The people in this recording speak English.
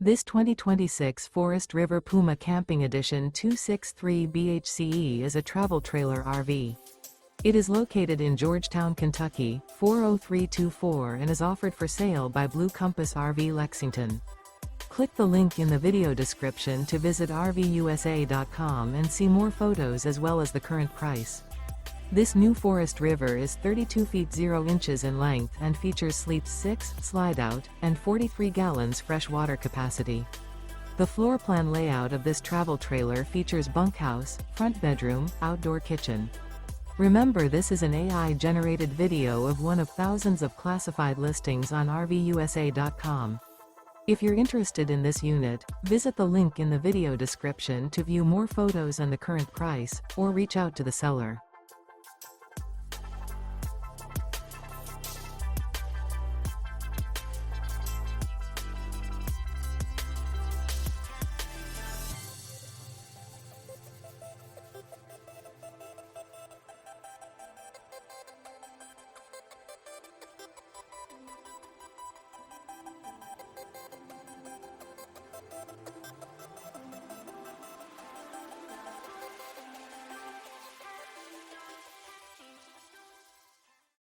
This 2026 Forest River Puma Camping Edition 263 BHCE is a travel trailer RV. It is located in Georgetown, Kentucky, 40324 and is offered for sale by Blue Compass RV Lexington. Click the link in the video description to visit RVUSA.com and see more photos as well as the current price. This new Forest River is 32 feet 0 inches in length and features sleeps 6, Slideout, and 43 gallons fresh water capacity. The floor plan layout of this travel trailer features bunkhouse, front bedroom, outdoor kitchen. Remember, this is an AI-generated video of one of thousands of classified listings on RVUSA.com. If you're interested in this unit, visit the link in the video description to view more photos and the current price, or reach out to the seller.